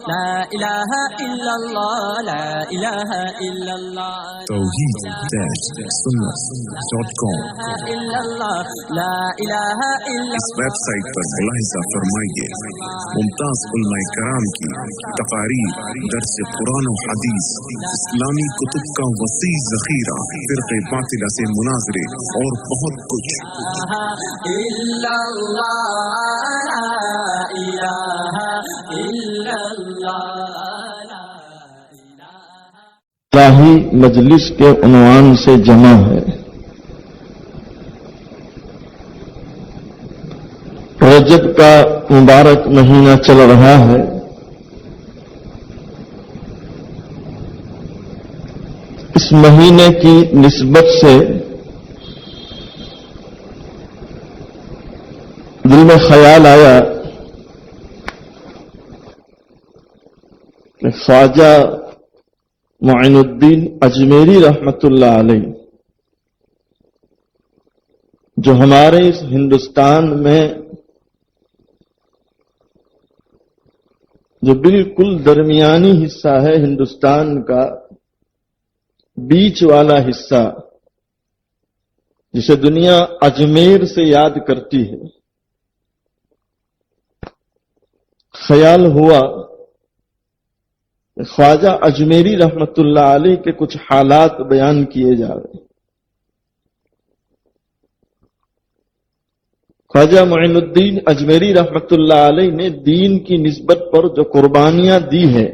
لا الہ الا اللہ لا الہ الا اللہ توحید-sunnat.com الا اللہ لا الہ الا اس ویب سائٹ پر ملاحظہ فرمائیے ممتاز علماء کرام کی تقاریر، درس قرآن و حدیث، اسلامی کتب کا وسیع ذخیرہ، فرقے باطلہ سے مناظرے اور بہت کچھ۔ الا اللہ لا الہ الا اللہ الہی مجلس کے عنوان سے جمع ہے۔ رجب کا مبارک مہینہ چل رہا ہے۔ اس مہینے کی نسبت سے دل میں خیال آیا کہ خواجہ معین الدین اجمیری رحمت اللہ علیہ جو ہمارے اس ہندوستان میں جو بالکل درمیانی حصہ ہے ہندوستان کا، بیچ والا حصہ جسے دنیا اجمیر سے یاد کرتی ہے، خیال ہوا خواجہ اجمیری رحمت اللہ علیہ کے کچھ حالات بیان کیے جا رہے ہیں۔ خواجہ معین الدین اجمیری رحمت اللہ علیہ نے دین کی نسبت پر جو قربانیاں دی ہیں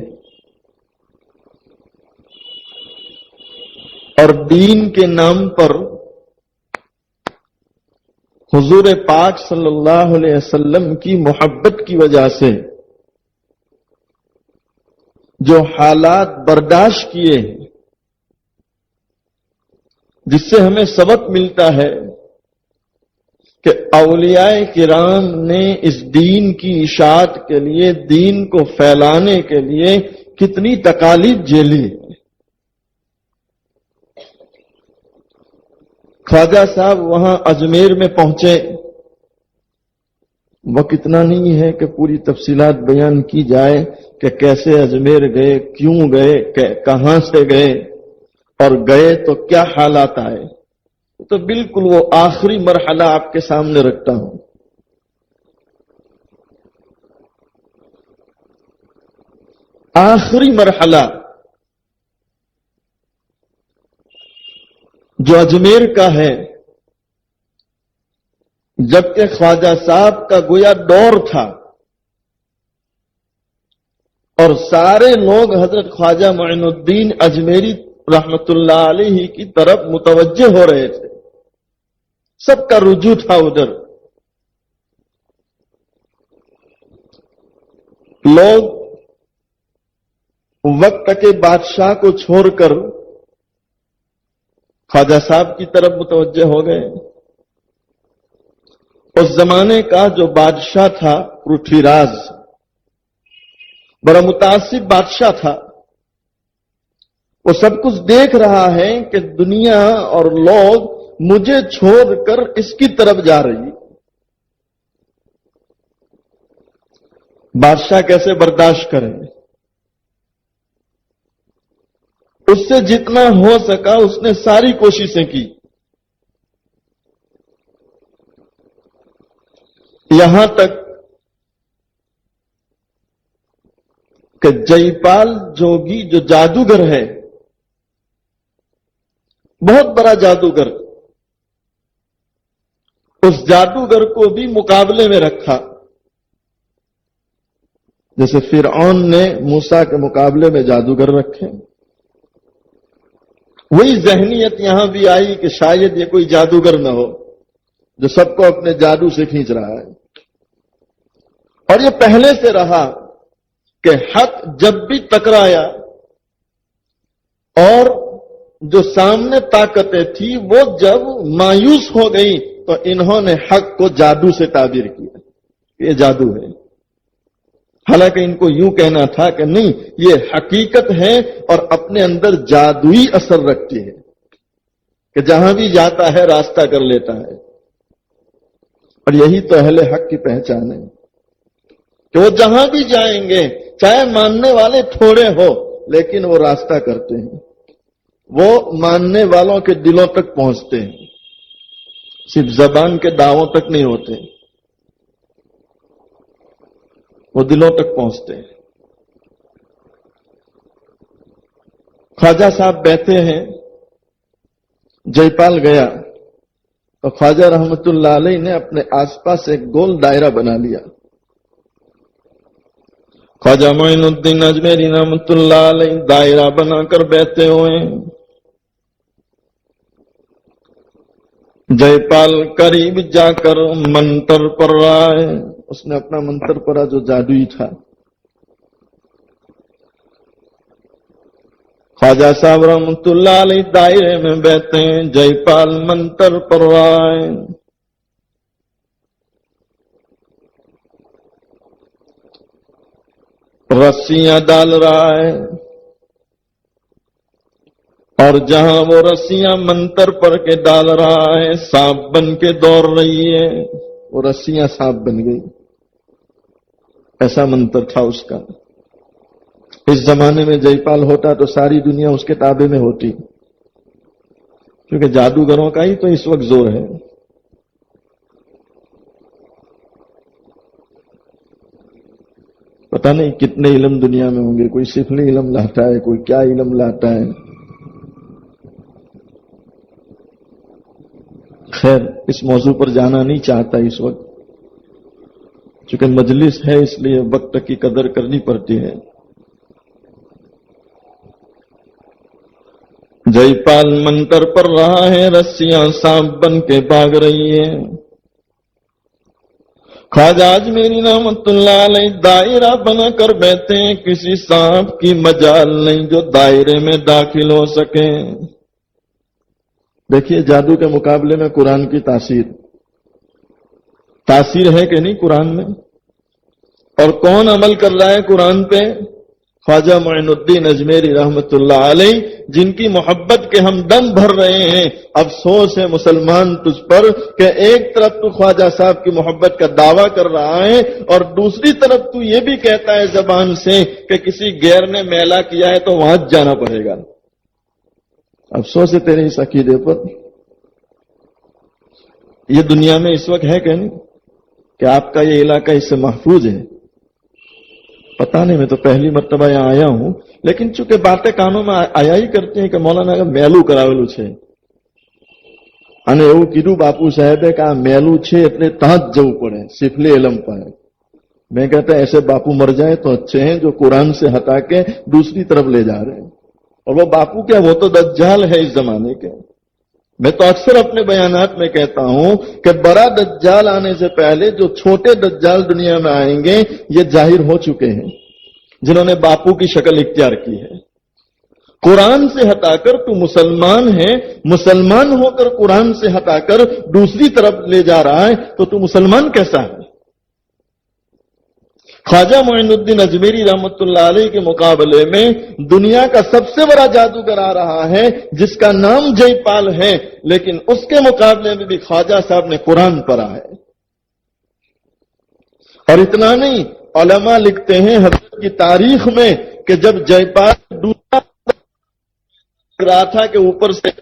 اور دین کے نام پر حضور پاک صلی اللہ علیہ وسلم کی محبت کی وجہ سے جو حالات برداشت کیے ہیں، جس سے ہمیں سبق ملتا ہے کہ اولیاء کرام نے اس دین کی اشاعت کے لیے، دین کو پھیلانے کے لیے کتنی تکالیف جھیلی ہے۔ خواجہ صاحب وہاں اجمیر میں پہنچے، وقت اتنا نہیں ہے کہ پوری تفصیلات بیان کی جائے کہ کیسے اجمیر گئے، کیوں گئے، کہاں سے گئے اور گئے تو کیا حالات آئے، تو بالکل وہ آخری مرحلہ آپ کے سامنے رکھتا ہوں۔ آخری مرحلہ جو اجمیر کا ہے، جبکہ خواجہ صاحب کا گویا دور تھا اور سارے لوگ حضرت خواجہ معین الدین اجمیری رحمت اللہ علیہ کی طرف متوجہ ہو رہے تھے، سب کا رجوع تھا ادھر۔ لوگ وقت کے بادشاہ کو چھوڑ کر خواجہ صاحب کی طرف متوجہ ہو گئے۔ اس زمانے کا جو بادشاہ تھا پرتھوی راج، بڑا متعصب بادشاہ تھا، وہ سب کچھ دیکھ رہا ہے کہ دنیا اور لوگ مجھے چھوڑ کر اس کی طرف جا رہی، بادشاہ کیسے برداشت کریں؟ اس سے جتنا ہو سکا اس نے ساری کوششیں کی، یہاں تک کہ جے پال جوگی جو جادوگر ہے، بہت بڑا جادوگر، اس جادوگر کو بھی مقابلے میں رکھا، جیسے فرعون نے موسیٰ کے مقابلے میں جادوگر رکھے۔ وہی ذہنیت یہاں بھی آئی کہ شاید یہ کوئی جادوگر نہ ہو جو سب کو اپنے جادو سے کھینچ رہا ہے، اور یہ پہلے سے رہا کہ حق جب بھی ٹکرایا اور جو سامنے طاقتیں تھی وہ جب مایوس ہو گئی تو انہوں نے حق کو جادو سے تعبیر کیا، یہ جادو ہے۔ حالانکہ ان کو یوں کہنا تھا کہ نہیں، یہ حقیقت ہے اور اپنے اندر جادوئی اثر رکھتی ہے کہ جہاں بھی جاتا ہے راستہ کر لیتا ہے۔ اور یہی تو اہل حق کی پہچان ہے کہ وہ جہاں بھی جائیں گے چاہے ماننے والے تھوڑے ہو لیکن وہ راستہ کرتے ہیں، وہ ماننے والوں کے دلوں تک پہنچتے ہیں، صرف زبان کے دعووں تک نہیں ہوتے، وہ دلوں تک پہنچتے ہیں۔ خواجہ صاحب بیٹھے ہیں، جے پال گیا تو خواجہ رحمت اللہ علیہ نے اپنے آس پاس ایک گول دائرہ بنا لیا۔ خواجہ معین الدین اجمیری رحمت اللہ علیہ دائرہ بنا کر بیٹھے ہوئے ہیں۔ جے پال قریب جا کر منتر پڑھ رہا ہے، اس نے اپنا منتر پڑھا جو جادوئی تھا۔ خواجہ صاحب رحمت اللہ علیہ دائرے میں بیٹھے ہیں، جے پال منتر پڑھ رہا ہے۔ رسیاں ڈال رہا ہے، اور جہاں وہ رسیاں منتر پڑھ کے ڈال رہا ہے سانپ بن کے دوڑ رہی ہے، وہ رسیاں سانپ بن گئی، ایسا منتر تھا اس کا۔ اس زمانے میں جے پال ہوتا تو ساری دنیا اس کے تابع میں ہوتی، کیونکہ جادوگروں کا ہی تو اس وقت زور ہے۔ پتہ نہیں کتنے علم دنیا میں ہوں گے، کوئی سفلی علم لاتا ہے، کوئی کیا علم لاتا ہے۔ خیر اس موضوع پر جانا نہیں چاہتا اس وقت، چونکہ مجلس ہے اس لیے وقت کی قدر کرنی پڑتی ہے۔ جے پال منتر پڑھ رہا ہے، رسیاں سانپ بن کے بھاگ رہی ہیں۔ خواجہ اجمیری رحمت اللہ علیہ دائرہ بنا کر بیٹھے ہیں، کسی سانپ کی مجال نہیں جو دائرے میں داخل ہو سکے۔ دیکھیے جادو کے مقابلے میں قرآن کی تاثیر ہے کہ نہیں قرآن میں، اور کون عمل کر رہا ہے قرآن پہ؟ خواجہ معین الدین اجمیری رحمت اللہ علیہ، جن کی محبت کے ہم دم بھر رہے ہیں۔ افسوس ہے مسلمان تجھ پر کہ ایک طرف تو خواجہ صاحب کی محبت کا دعویٰ کر رہا ہے اور دوسری طرف تو یہ بھی کہتا ہے زبان سے کہ کسی غیر نے میلا کیا ہے تو وہاں جانا پڑے گا۔ افسوس ہے تیرے اس عقیدے پر۔ یہ دنیا میں اس وقت ہے کہ نہیں کہ آپ کا یہ علاقہ اس سے محفوظ ہے؟ پتہ نہیں، میں تو پہلی مرتبہ یہاں آیا ہوں، لیکن چونکہ باتیں کانوں میں آیا ہی کرتے ہیں کہ مولانا کا میلو کراویلو છે અને એવું કીધું બાપુ સાહેબે કે આ મેલું છે એટલે ત્યાં જ જવું પડે સિફલી ઇલમ પાસે। میں کہتا ہے ایسے باپو مر جائے تو اچھے ہیں جو قرآن سے ہٹا کے دوسری طرف لے جا رہے ہیں، اور وہ باپو کیا، وہ تو دجال ہے اس زمانے کے۔ میں تو اکثر اپنے بیانات میں کہتا ہوں کہ بڑا دجال آنے سے پہلے جو چھوٹے دجال دنیا میں آئیں گے یہ ظاہر ہو چکے ہیں، جنہوں نے باپو کی شکل اختیار کی ہے۔ قرآن سے ہٹا کر تو مسلمان ہے، مسلمان ہو کر قرآن سے ہٹا کر دوسری طرف لے جا رہا ہے تو تو مسلمان کیسا ہے؟ خواجہ معین الدین اجمیری رحمت اللہ علیہ کے مقابلے میں دنیا کا سب سے بڑا جادوگر آ رہا ہے جس کا نام جے پال ہے، لیکن اس کے مقابلے میں بھی خواجہ صاحب نے قرآن پڑھا ہے۔ اور اتنا نہیں، علماء لکھتے ہیں حضرت کی تاریخ میں کہ جب جے پال دوسرا رہا تھا کہ اوپر سے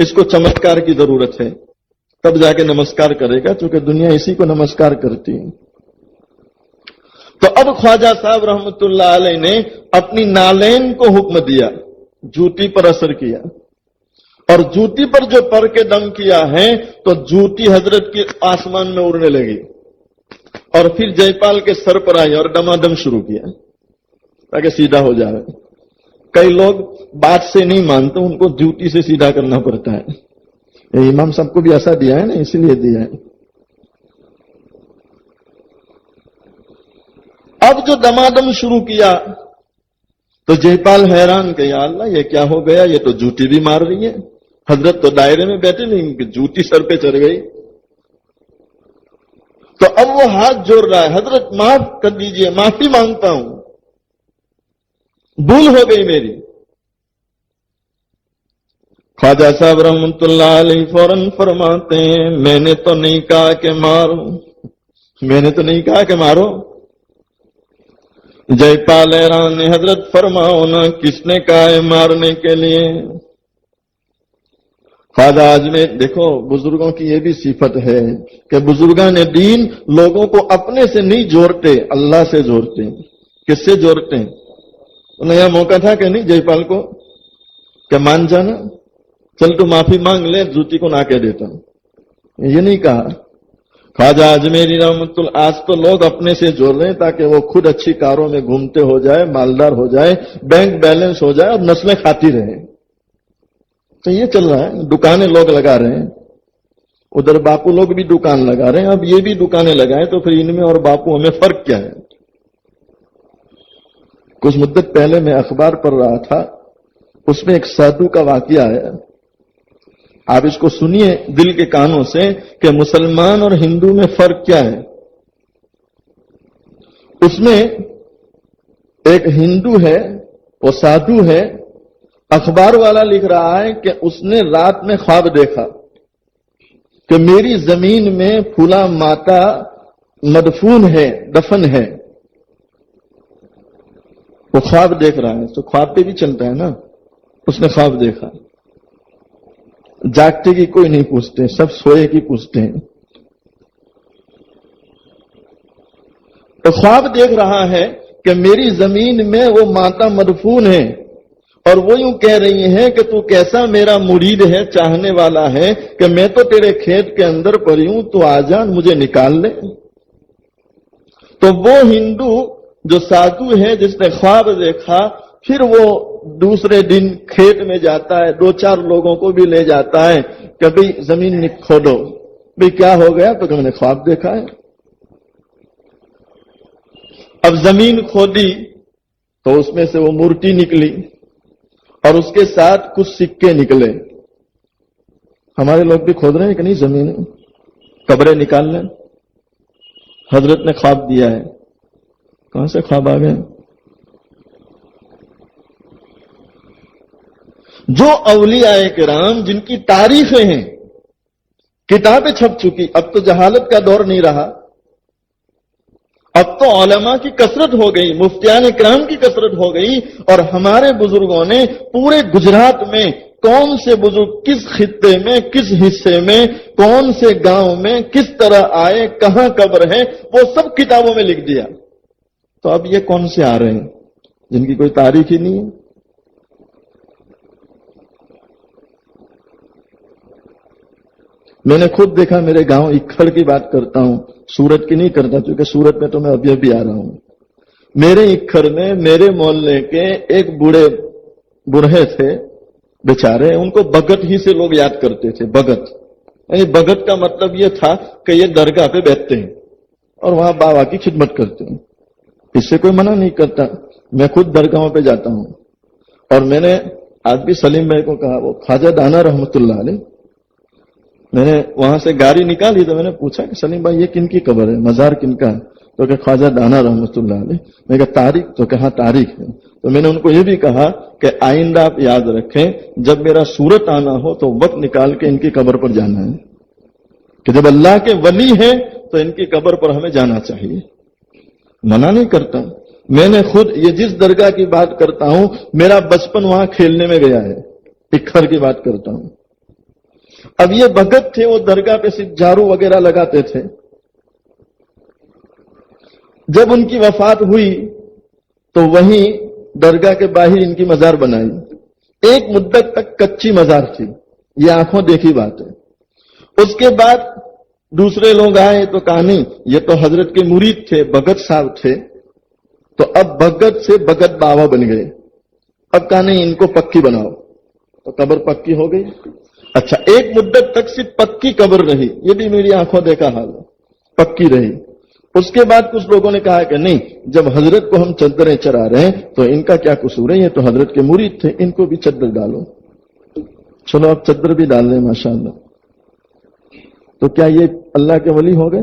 اس کو چمتکار کی ضرورت ہے، تب جا کے نمسکار کرے گا، چونکہ دنیا اسی کو نمسکار کرتی ہے۔ تو اب خواجہ صاحب رحمت اللہ علیہ نے اپنی نالین کو حکم دیا، جوتی پر اثر کیا، اور جوتی پر جو پر کے دم کیا ہے تو جوتی حضرت کی آسمان میں اڑنے لگی اور پھر جے پال کے سر پر آئی اور دمادم شروع کیا تاکہ سیدھا ہو جائے۔ کئی لوگ بات سے نہیں مانتے، ان کو جوتی سے سیدھا کرنا پڑتا ہے۔ امام صاحب کو بھی ایسا دیا ہے نا، اسی لیے دیا ہے۔ اب جو دمادم شروع کیا تو جے پال حیران کہ یا اللہ یہ کیا ہو گیا، یہ تو جوتی بھی مار رہی ہے۔ حضرت تو دائرے میں بیٹھے نہیں کہ جوتی سر پہ چڑھ گئی۔ تو اب وہ ہاتھ جوڑ رہا ہے، حضرت معاف کر دیجئے، معافی مانگتا ہوں، بھول ہو گئی میری۔ خواجہ صاحب رحمۃ اللہ علیہ فوراً فرماتے ہیں میں نے تو نہیں کہا کہ مارو، میں نے تو نہیں کہا کہ مارو۔ جے پال ایران نے حضرت فرماؤ نا کس نے کہا ہے مارنے کے لیے؟ خواجہ آج میں دیکھو بزرگوں کی یہ بھی صفت ہے کہ بزرگان دین لوگوں کو اپنے سے نہیں جوڑتے، اللہ سے جوڑتے ہیں۔ کس سے جوڑتے ہیں؟ انہیں یہ موقع تھا کہ نہیں جے پال کو کہ مان جانا، چل تو معافی مانگ لے، جوتی کو نہ کہہ دیتا ہوں، یہ نہیں کہا۔ خواجہ اجمیری رحمۃ اللہ، آج تو لوگ اپنے سے جوڑ رہے ہیں تاکہ وہ خود اچھی کاروں میں گھومتے ہو جائے، مالدار ہو جائے، بینک بیلنس ہو جائے اور نسلیں کھاتی رہیں۔ تو یہ چل رہا ہے، دکانیں لوگ لگا رہے ہیں، ادھر باپو لوگ بھی دکان لگا رہے ہیں، اب یہ بھی دکانیں لگائیں تو پھر ان میں اور باپو میں فرق کیا ہے؟ کچھ مدت پہلے میں اخبار پڑھ رہا تھا، اس میں ایک سادھو کا واقعہ ہے، آپ اس کو سنیے دل کے کانوں سے کہ مسلمان اور ہندو میں فرق کیا ہے۔ اس میں ایک ہندو ہے، وہ سادھو ہے، اخبار والا لکھ رہا ہے کہ اس نے رات میں خواب دیکھا کہ میری زمین میں پھولا ماتا مدفون ہے، دفن ہے۔ وہ خواب دیکھ رہا ہے، تو خواب پہ بھی چلتا ہے نا، اس نے خواب دیکھا۔ جاگتے کی کوئی نہیں پوچھتے، سب سوئے کی پوچھتے ہیں۔ تو خواب دیکھ رہا ہے کہ میری زمین میں وہ ماتا مدفون ہے، اور وہ یوں کہہ رہی ہیں کہ تو کیسا میرا مرید ہے، چاہنے والا ہے کہ میں تو تیرے کھیت کے اندر پڑی ہوں، تو آ جا مجھے نکال لے۔ تو وہ ہندو جو سادھو ہے جس نے خواب دیکھا، پھر وہ دوسرے دن کھیت میں جاتا ہے، دو چار لوگوں کو بھی لے جاتا ہے کہ بھئی زمین کھودو۔ بھئی کیا ہو گیا؟ تو میں نے خواب دیکھا ہے۔ اب زمین کھودی تو اس میں سے وہ مورتی نکلی اور اس کے ساتھ کچھ سکے نکلے۔ ہمارے لوگ بھی کھود رہے ہیں کہ نہیں زمین، قبریں نکال لیں۔ حضرت نے خواب دیا ہے، کہاں سے خواب آ گئے؟ جو اولیاء کرام جن کی تاریخیں ہیں، کتابیں چھپ چکی، اب تو جہالت کا دور نہیں رہا، اب تو علماء کی کثرت ہو گئی، مفتیان کرام کی کثرت ہو گئی، اور ہمارے بزرگوں نے پورے گجرات میں کون سے بزرگ کس خطے میں، کس حصے میں، کون سے گاؤں میں کس طرح آئے، کہاں قبر ہے، وہ سب کتابوں میں لکھ دیا۔ تو اب یہ کون سے آ رہے ہیں جن کی کوئی تاریخ ہی نہیں ہے؟ میں نے خود دیکھا، میرے گاؤں اکھڑ کی بات کرتا ہوں، سورت کی نہیں کرتا، کیونکہ سورت میں تو میں ابھی ابھی آ رہا ہوں۔ میرے اکھڑ میں میرے محلے کے ایک بوڑھے تھے بیچارے، ان کو بھگت ہی سے لوگ یاد کرتے تھے۔ بھگت یعنی بھگت کا مطلب یہ تھا کہ یہ درگاہ پہ بیٹھتے ہیں اور وہاں بابا کی خدمت کرتے ہیں، اس سے کوئی منع نہیں کرتا، میں خود درگاہوں پہ جاتا ہوں۔ اور میں نے آج بھی سلیم بھائی کو کہا، وہ خواجہ دانا رحمت اللہ علیہ، میں نے وہاں سے گاڑی نکالی تو میں نے پوچھا کہ سلیم بھائی یہ کن کی قبر ہے، مزار کن کا ہے؟ تو کہ خواجہ دانا رحمت اللہ علیہ۔ میں کہا تاریخ؟ تو کہا تاریخ ہے۔ تو میں نے ان کو یہ بھی کہا کہ آئندہ آپ یاد رکھیں، جب میرا صورت آنا ہو تو وقت نکال کے ان کی قبر پر جانا ہے، کہ جب اللہ کے ولی ہیں تو ان کی قبر پر ہمیں جانا چاہیے، منع نہیں کرتا۔ میں نے خود یہ جس درگاہ کی بات کرتا ہوں، میرا بچپن وہاں کھیلنے میں گیا ہے، اکھر کی بات کرتا ہوں۔ اب یہ بھگت تھے، وہ درگاہ پہ صرف جھاڑو وغیرہ لگاتے تھے۔ جب ان کی وفات ہوئی تو وہیں درگاہ کے باہر ان کی مزار بنائی، ایک مدت تک کچی مزار تھی، یہ آنکھوں دیکھی بات ہے۔ اس کے بعد دوسرے لوگ آئے تو کہا نہیں، یہ تو حضرت کے مرید تھے، بھگت صاحب تھے، تو اب بھگت سے بھگت بابا بن گئے۔ اب کہا نہیں، ان کو پکی بناؤ، تو قبر پکی ہو گئی۔ اچھا، ایک مدت تک صرف پکی قبر رہی، یہ بھی میری آنکھوں دیکھا حال ہے، پکی رہی۔ اس کے بعد کچھ لوگوں نے کہا کہ نہیں، جب حضرت کو ہم چادریں چڑھا رہے ہیں تو ان کا کیا قصور ہے، یہ تو حضرت کے مرید تھے، ان کو بھی چادر ڈالو۔ چلو اب چادر بھی ڈال لیں، ماشاءاللہ۔ تو کیا یہ اللہ کے ولی ہو گئے؟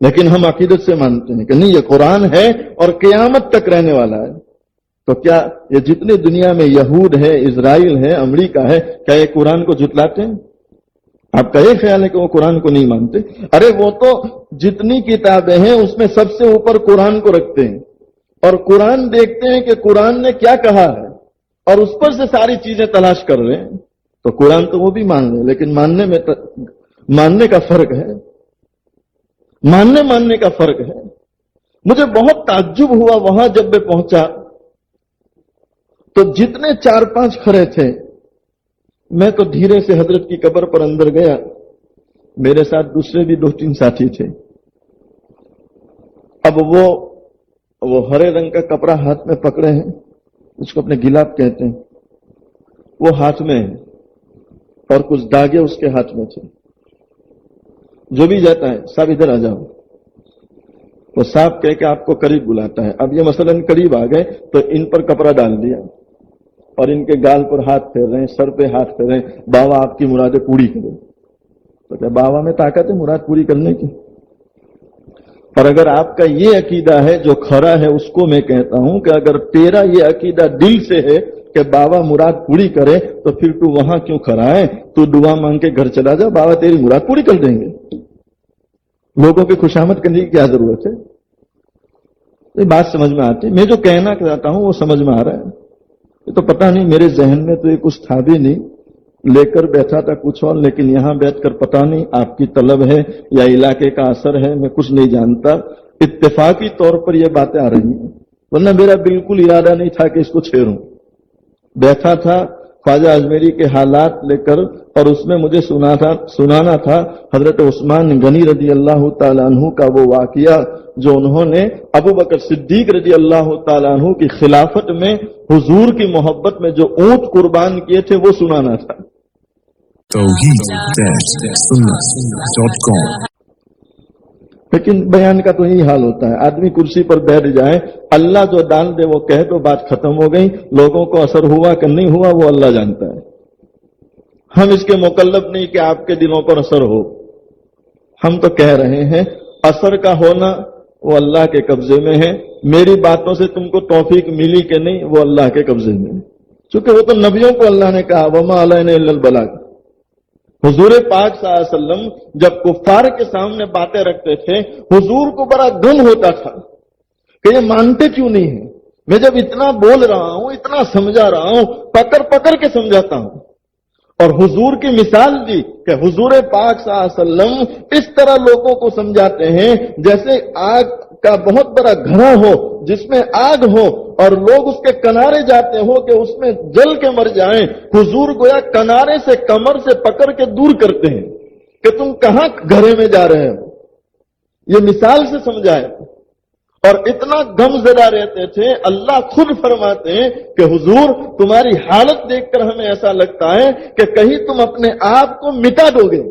لیکن ہم عقیدت سے مانتے ہیں کہ نہیں یہ قرآن ہے اور قیامت تک رہنے والا ہے. تو کیا یہ جتنے دنیا میں یہود ہے، اسرائیل ہے، امریکہ ہے، کیا یہ قرآن کو جھٹلاتے ہیں؟ آپ کا یہ خیال ہے کہ وہ قرآن کو نہیں مانتے؟ ارے وہ تو جتنی کتابیں ہیں اس میں سب سے اوپر قرآن کو رکھتے ہیں اور قرآن دیکھتے ہیں کہ قرآن نے کیا کہا ہے اور اس پر سے ساری چیزیں تلاش کر رہے ہیں. تو قرآن تو وہ بھی مان لیں، لیکن ماننے کا فرق ہے. ماننے کا فرق ہے. مجھے بہت تعجب ہوا وہاں جب میں پہنچا تو جتنے 4-5 کھڑے تھے، میں تو دھیرے سے حضرت کی قبر پر اندر گیا. میرے ساتھ دوسرے بھی 2-3 ساتھی تھے. اب وہ ہرے رنگ کا کپڑا ہاتھ میں پکڑے ہیں، اس کو اپنے گلاب کہتے ہیں، وہ ہاتھ میں ہے اور کچھ داغے اس کے ہاتھ میں تھے. جو بھی جاتا ہے صاحب ادھر آ جاؤ. وہ صاحب کہہ کے آپ کو قریب بلاتا ہے. اب یہ مثلاً قریب آ گئے تو ان پر کپڑا ڈال دیا اور ان کے گال پر ہاتھ پھیر رہے ہیں، سر پہ ہاتھ پھیر رہے ہیں، بابا آپ کی مرادیں پوری کرو. تو کیا بابا میں طاقت ہے مراد پوری کرنے کی؟ اور اگر آپ کا یہ عقیدہ ہے جو کھڑا ہے، اس کو میں کہتا ہوں کہ اگر تیرا یہ عقیدہ دل سے ہے کہ بابا مراد پوری کرے تو پھر تو وہاں کیوں کھڑا ہے؟ تو دعا مانگ کے گھر چلا جا، بابا تیری مراد پوری کر دیں گے. لوگوں کی خوشامد کرنے کی کیا ضرورت ہے؟ یہ بات سمجھ میں آتی ہے. میں جو کہنا چاہتا ہوں وہ سمجھ میں آ رہا ہے. یہ تو پتہ نہیں میرے ذہن میں تو یہ کچھ تھا بھی نہیں، لے کر بیٹھا تھا کچھ اور، لیکن یہاں بیٹھ کر پتہ نہیں آپ کی طلب ہے یا علاقے کا اثر ہے، میں کچھ نہیں جانتا. اتفاقی طور پر یہ باتیں آ رہی ہیں، ورنہ میرا بالکل ارادہ نہیں تھا کہ اس کو چھیڑوں. بیٹھا تھا خواجہ اجمیری کے حالات لے کر اور اس میں مجھے سنانا تھا حضرت عثمان غنی رضی اللہ تعالیٰ عنہ کا وہ واقعہ جو انہوں نے ابو بکر صدیق رضی اللہ تعالیٰ عنہ کی خلافت میں حضور کی محبت میں جو اونٹ قربان کیے تھے وہ سنانا تھا. توحید-sunnah.com لیکن بیان کا تو یہی حال ہوتا ہے. آدمی کرسی پر بیٹھ جائے، اللہ جو ڈال دے وہ کہہ دو، بات ختم ہو گئی. لوگوں کو اثر ہوا کہ نہیں ہوا وہ اللہ جانتا ہے. ہم اس کے مکلف نہیں کہ آپ کے دلوں پر اثر ہو. ہم تو کہہ رہے ہیں اثر کا ہونا وہ اللہ کے قبضے میں ہے. میری باتوں سے تم کو توفیق ملی کہ نہیں وہ اللہ کے قبضے میں ہے. چونکہ وہ تو نبیوں کو اللہ نے کہا وما علینا الا البلاغ. حضور پاک صلی اللہ علیہ وسلم جب کفار کے سامنے باتیں رکھتے تھے حضور کو بڑا غم ہوتا تھا کہ یہ مانتے کیوں نہیں ہیں. میں جب اتنا بول رہا ہوں، اتنا سمجھا رہا ہوں، پکڑ کے سمجھاتا ہوں. اور حضور کی مثال دی کہ حضور پاک صلی اللہ علیہ وسلم اس طرح لوگوں کو سمجھاتے ہیں جیسے آگ کا بہت بڑا گھڑا ہو جس میں آگ ہو اور لوگ اس کے کنارے جاتے ہو کہ اس میں جل کے مر جائیں. حضور گویا کنارے سے کمر سے پکڑ کے دور کرتے ہیں کہ تم کہاں گھرے میں جا رہے ہو. یہ مثال سے سمجھائے اور اتنا غم زدہ رہتے تھے. اللہ خود فرماتے ہیں کہ حضور تمہاری حالت دیکھ کر ہمیں ایسا لگتا ہے کہ کہیں تم اپنے آپ کو مٹا دو گے.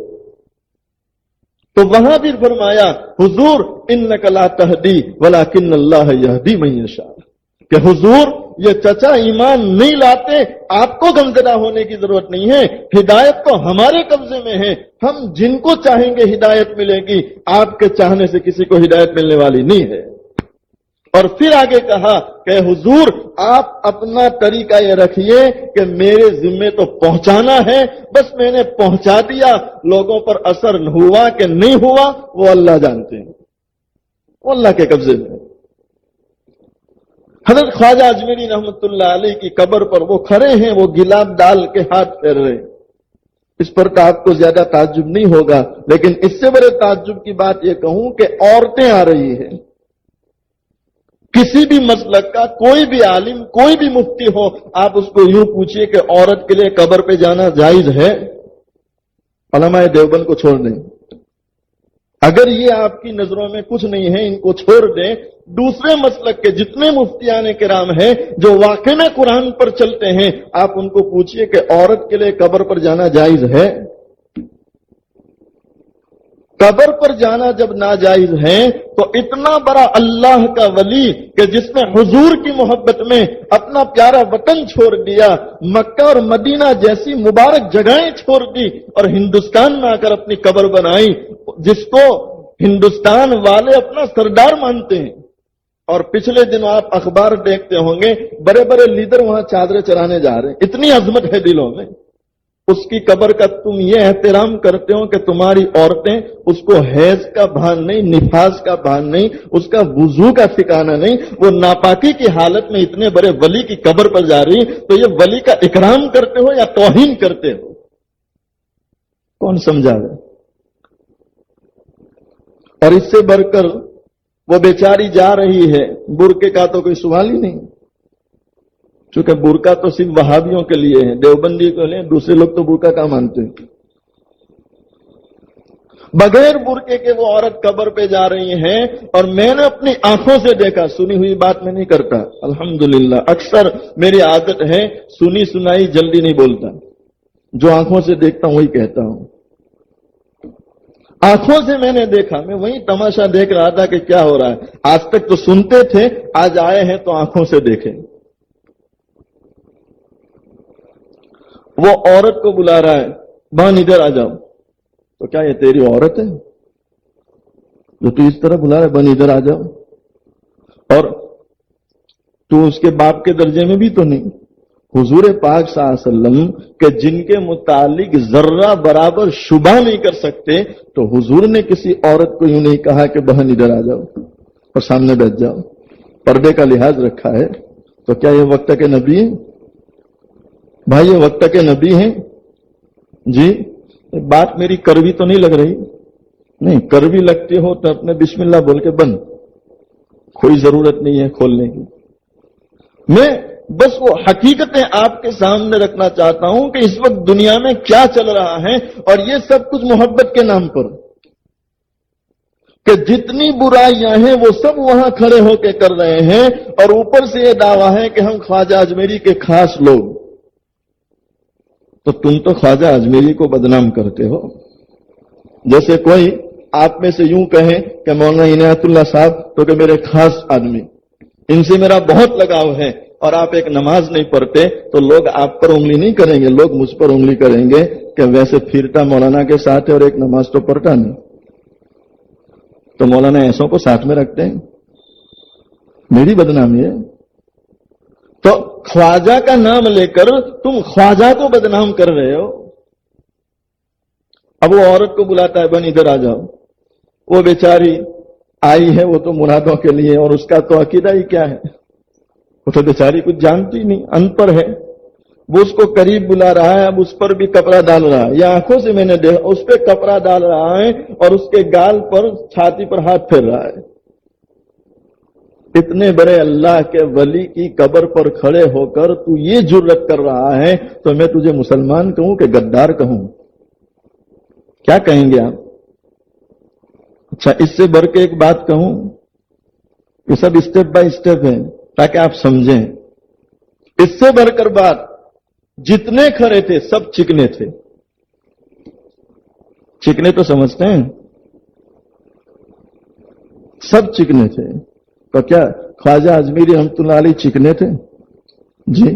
تو وہاں بھی فرمایا حضور انک لا تہدی ولکن اللہ یہدی من یشاء، کہ حضور یہ چچا ایمان نہیں لاتے، آپ کو غمزدہ ہونے کی ضرورت نہیں ہے. ہدایت تو ہمارے قبضے میں ہے، ہم جن کو چاہیں گے ہدایت ملے گی. آپ کے چاہنے سے کسی کو ہدایت ملنے والی نہیں ہے. اور پھر آگے کہا کہ حضور آپ اپنا طریقہ یہ رکھیے کہ میرے ذمے تو پہنچانا ہے، بس میں نے پہنچا دیا. لوگوں پر اثر ہوا کہ نہیں ہوا وہ اللہ جانتے ہیں، وہ اللہ کے قبضے میں. حضرت خواجہ اجمیری رحمت اللہ علیہ کی قبر پر وہ کھڑے ہیں، وہ گلاب ڈال کے ہاتھ پھیر رہے ہیں. اس پر تو آپ کو زیادہ تعجب نہیں ہوگا، لیکن اس سے بڑے تعجب کی بات یہ کہوں کہ عورتیں آ رہی ہیں. کسی بھی مسلک کا کوئی بھی عالم، کوئی بھی مفتی ہو، آپ اس کو یوں پوچھئے کہ عورت کے لیے قبر پہ جانا جائز ہے؟ علماء دیوبند کو چھوڑ دیں. اگر یہ آپ کی نظروں میں کچھ نہیں ہے ان کو چھوڑ دیں. دوسرے مسلک کے جتنے مفتیان کرام ہیں جو واقع میں قرآن پر چلتے ہیں، آپ ان کو پوچھئے کہ عورت کے لیے قبر پر جانا جائز ہے؟ قبر پر جانا جب ناجائز ہے تو اتنا بڑا اللہ کا ولی کہ جس نے حضور کی محبت میں اپنا پیارا وطن چھوڑ دیا، مکہ اور مدینہ جیسی مبارک جگہیں چھوڑ دی اور ہندوستان میں آ کر اپنی قبر بنائی، جس کو ہندوستان والے اپنا سردار مانتے ہیں. اور پچھلے دنوں آپ اخبار دیکھتے ہوں گے, بڑے بڑے لیڈر وہاں چادریں چرانے جا رہے ہیں. اتنی عظمت ہے دلوں میں. اس کی قبر کا تم یہ احترام کرتے ہو کہ تمہاری عورتیں اس کو حیض کا بھان نہیں, نفاس کا بھان نہیں, اس کا وضو کا ٹھکانہ نہیں, وہ ناپاکی کی حالت میں اتنے بڑے ولی کی قبر پر جا رہی, تو یہ ولی کا اکرام کرتے ہو یا توہین کرتے ہو؟ کون سمجھاوے؟ اور اس سے بڑھ کر وہ بیچاری جا رہی ہے, برقعے کا تو کوئی سوال ہی نہیں, چونکہ برقع تو صرف وہابیوں کے لیے ہے, دیوبندی کے لیے, دوسرے لوگ تو برقع کا مانتے ہیں. بغیر برقعے کے وہ عورت قبر پہ جا رہی ہیں, اور میں نے اپنی آنکھوں سے دیکھا, سنی ہوئی بات میں نہیں کرتا الحمدللہ. اکثر میری عادت ہے سنی سنائی جلدی نہیں بولتا, جو آنکھوں سے دیکھتا ہوں وہی کہتا ہوں. آنکھوں سے میں نے دیکھا, میں وہی تماشا دیکھ رہا تھا کہ کیا ہو رہا ہے. آج تک تو سنتے تھے, آج آئے ہیں تو آنکھوں سے دیکھیں. وہ عورت کو بلا رہا ہے, بہن ادھر آ جاؤ. تو کیا یہ تیری عورت ہے جو تو اس طرح بلا رہا ہے, بہن ادھر آ جاؤ؟ اور تو اس کے باپ کے درجے میں بھی تو نہیں. حضور پاک صلی اللہ علیہ وسلم کہ جن کے متعلق ذرہ برابر شبہ نہیں کر سکتے, تو حضور نے کسی عورت کو یوں نہیں کہا کہ بہن ادھر آ جاؤ اور سامنے بیٹھ جاؤ. پردے کا لحاظ رکھا ہے. تو کیا یہ وقت کے نبی ہیں بھائی؟ یہ وقت کے نبی ہیں جی؟ بات میری کڑوی تو نہیں لگ رہی؟ نہیں, کڑوی لگتی ہو تو اپنے بسم اللہ بول کے بند, کوئی ضرورت نہیں ہے کھولنے کی. میں بس وہ حقیقتیں آپ کے سامنے رکھنا چاہتا ہوں کہ اس وقت دنیا میں کیا چل رہا ہے, اور یہ سب کچھ محبت کے نام پر, کہ جتنی برائیاں ہیں وہ سب وہاں کھڑے ہو کے کر رہے ہیں, اور اوپر سے یہ دعویٰ ہے کہ ہم خواجہ اجمیری کے خاص لوگ. تو تم تو خواجہ اجمیری کو بدنام کرتے ہو. جیسے کوئی آپ میں سے یوں کہے کہ مولانا عنایت اللہ صاحب تو کہ میرے خاص آدمی, ان سے میرا بہت لگاؤ ہے, اور آپ ایک نماز نہیں پڑھتے تو لوگ آپ پر انگلی نہیں کریں گے, لوگ مجھ پر انگلی کریں گے کہ ویسے پھرتا مولانا کے ساتھ ہے اور ایک نماز تو پڑھتا نہیں. تو مولانا ایسوں کو ساتھ میں رکھتے ہیں, میری بدنامی ہے. تو خواجہ کا نام لے کر تم خواجہ کو بدنام کر رہے ہو. اب وہ عورت کو بلاتا ہے, بن ادھر آ جاؤ. وہ بیچاری آئی ہے, وہ تو مرادوں کے لیے, اور اس کا تو عقیدہ ہی کیا ہے, وہ تو بیچاری کچھ جانتی نہیں, ان پڑھ ہے. وہ اس کو قریب بلا رہا ہے, اب اس پر بھی کپڑا ڈال رہا ہے. یہ آنکھوں سے میں نے دیکھا, اس پہ کپڑا ڈال رہا ہے اور اس کے گال پر, چھاتی پر ہاتھ پھیر رہا ہے. اتنے بڑے اللہ کے ولی کی قبر پر کھڑے ہو کر تو یہ جرت کر رہا ہے, تو میں تجھے مسلمان کہوں کہ غدار کہوں؟ کیا کہیں گے آپ؟ اچھا, اس سے بڑھ کے ایک بات کہوں, یہ سب اسٹیپ بائی اسٹیپ ہے تاکہ آپ سمجھیں. اس سے بڑھ کر بات, جتنے کھڑے تھے سب چکنے تھے. چکنے تو سمجھتے ہیں, سب چکنے تھے. تو کیا خواجہ اجمیری رحمۃ اللہ علیہ چکنے تھے جی؟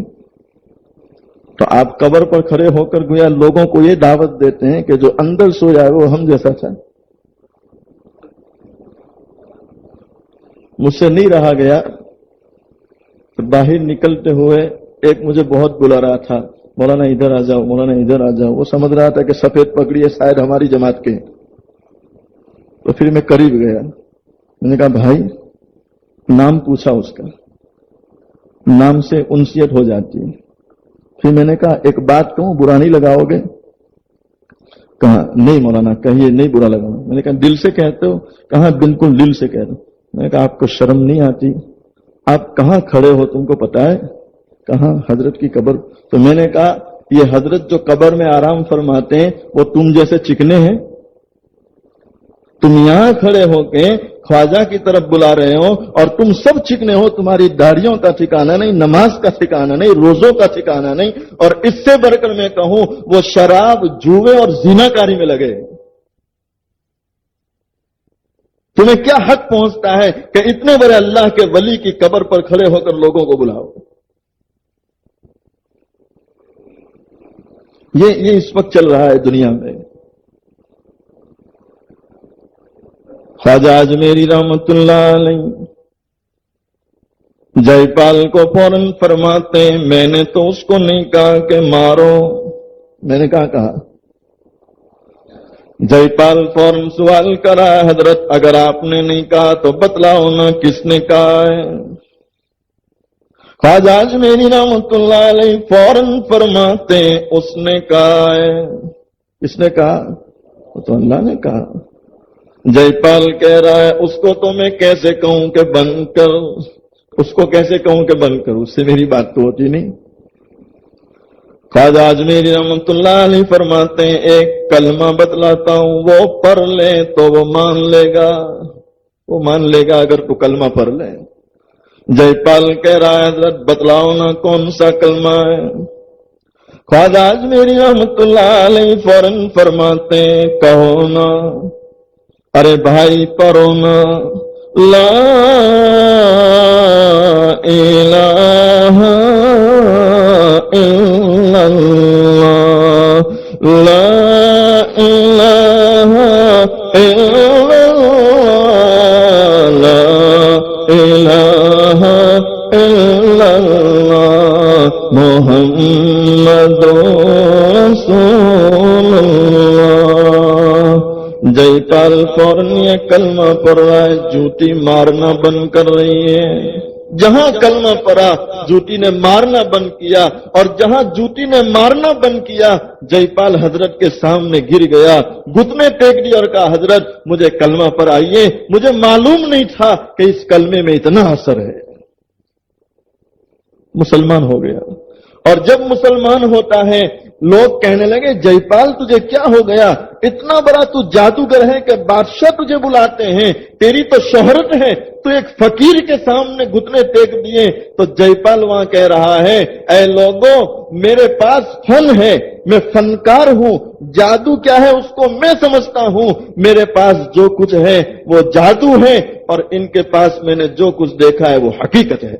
تو آپ قبر پر کھڑے ہو کر گویا لوگوں کو یہ دعوت دیتے ہیں کہ جو اندر سو جائے وہ ہم جیسا تھا. مجھ سے نہیں رہا گیا, باہر نکلتے ہوئے ایک مجھے بہت بلا رہا تھا, مولانا ادھر آ جاؤ, مولانا ادھر آ جاؤ. وہ سمجھ رہا تھا کہ سفید پگڑی ہے, شاید ہماری جماعت کے. تو پھر میں قریب گیا, میں نے کہا بھائی, نام پوچھا اس کا, نام سے انسیت ہو جاتی ہے. پھر میں نے کہا ایک بات کہوں, برا نہیں لگاؤ گے؟ کہا نہیں مولانا کہیے, نہیں برا لگاؤں. میں نے کہا دل سے کہتے ہو؟ کہا بالکل دل سے کہہ رہا ہوں. میں نے کہا آپ کو شرم نہیں آتی؟ آپ کہاں کھڑے ہو, تم کو پتا ہے؟ کہاں؟ حضرت کی قبر. تو میں نے کہا یہ حضرت جو قبر میں آرام فرماتے ہیں وہ تم جیسے چکنے ہیں؟ تم یہاں کھڑے ہو کے خواجہ کی طرف بلا رہے ہو اور تم سب چکنے ہو, تمہاری داڑھیوں کا ٹھکانہ نہیں, نماز کا ٹھکانہ نہیں, روزوں کا ٹھکانہ نہیں. اور اس سے بڑھ کر میں کہوں وہ شراب, جوئے اور زنا کاری میں لگے. تمہیں کیا حق پہنچتا ہے کہ اتنے بڑے اللہ کے ولی کی قبر پر کھڑے ہو کر لوگوں کو بلاؤ؟ یہ اس وقت چل رہا ہے دنیا میں. خواجہ اجمیری رحمت اللہ علیہ جے پال کو فوراً فرماتے ہیں میں نے تو اس کو نہیں کہا کہ مارو، میں نے کہا جے پال فوراً سوال کرا حضرت اگر آپ نے نہیں کہا تو بتلاؤ نا کس نے کہا ہے؟ خواجہ اجمیری رحمت اللہ علیہ فوراً فرماتے ہیں اس نے کہا ہے۔ کس نے کہا؟ وہ تو اللہ نے کہا۔ جے پال کہہ رہا ہے اس کو تو میں کیسے کہوں کہ بند کر، اس کو کیسے کہوں کہ بند کر، اس سے میری بات تو ہوتی نہیں۔ خواجہ اجمیری رحمت اللہ علیہ فرماتے ہیں ایک کلمہ بتلاتا ہوں، وہ پڑھ لے تو وہ مان لے گا، وہ مان لے گا اگر تو کلمہ پڑھ لے۔ جے پال کہہ رہا ہے حضرت بتلاؤ نا کون سا کلمہ ہے؟ خواجہ اجمیری رحمت اللہ علیہ فوراً فرماتے ہیں کہو نا۔ ارے بھائی پڑھو نا، لا الہ الا اللہ، لا الہ الا اللہ، لا الہ الا اللہ، محمد رسول اللہ۔ جے پال فوراً یہ کلمہ پڑھ رہا ہے، جوتی مارنا بند کر رہی ہے۔ جہاں کلمہ پڑھا جوتی نے مارنا بند کیا، اور جہاں جوتی نے مارنا بند کیا جے پال حضرت کے سامنے گر گیا، گھٹنے ٹیک دیا اور کہا حضرت مجھے کلمہ پڑھائیے، مجھے معلوم نہیں تھا کہ اس کلمے میں اتنا اثر ہے۔ مسلمان ہو گیا، اور جب مسلمان ہوتا ہے لوگ کہنے لگے جے پال تجھے کیا ہو گیا، اتنا بڑا تو جادوگر ہے کہ بادشاہ تجھے بلاتے ہیں، تیری تو شہرت ہے، تو ایک فقیر کے سامنے گھٹنے ٹیک دیے۔ تو جے پال وہاں کہہ رہا ہے اے لوگوں میرے پاس فن ہے، میں فنکار ہوں، جادو کیا ہے اس کو میں سمجھتا ہوں، میرے پاس جو کچھ ہے وہ جادو ہے، اور ان کے پاس میں نے جو کچھ دیکھا ہے وہ حقیقت ہے۔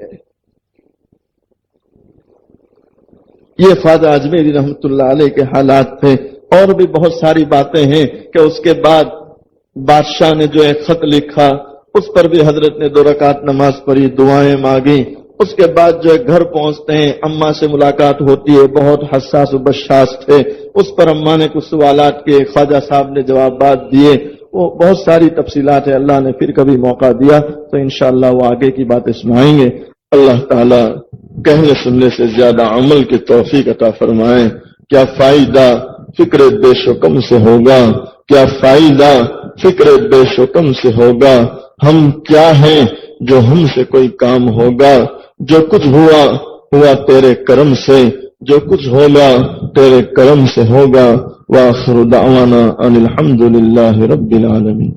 یہ خواجہ اجمیری رحمت اللہ علیہ کے حالات تھے، اور بھی بہت ساری باتیں ہیں کہ اس کے بعد بادشاہ نے جو ایک خط لکھا اس پر بھی حضرت نے 2 رکعت نماز پڑھی، دعائیں مانگی۔ اس کے بعد جو گھر پہنچتے ہیں اماں سے ملاقات ہوتی ہے، بہت حساس و بشاش تھے، اس پر اماں نے کچھ سوالات کیے، خواجہ صاحب نے جوابات دیے، وہ بہت ساری تفصیلات ہیں، اللہ نے پھر کبھی موقع دیا تو انشاءاللہ وہ آگے کی باتیں سنائیں گے۔ اللہ تعالی کہنے سننے سے زیادہ عمل کی توفیق عطا فرمائیں۔ کیا فائدہ فکر بے شکم سے ہوگا، کیا فائدہ فکر بے شکم سے ہوگا، ہم کیا ہیں جو ہم سے کوئی کام ہوگا، جو کچھ ہوا ہوا تیرے کرم سے، جو کچھ ہوگا تیرے کرم سے ہوگا۔ وآخر دعوانا ان الحمد للہ رب العالمین۔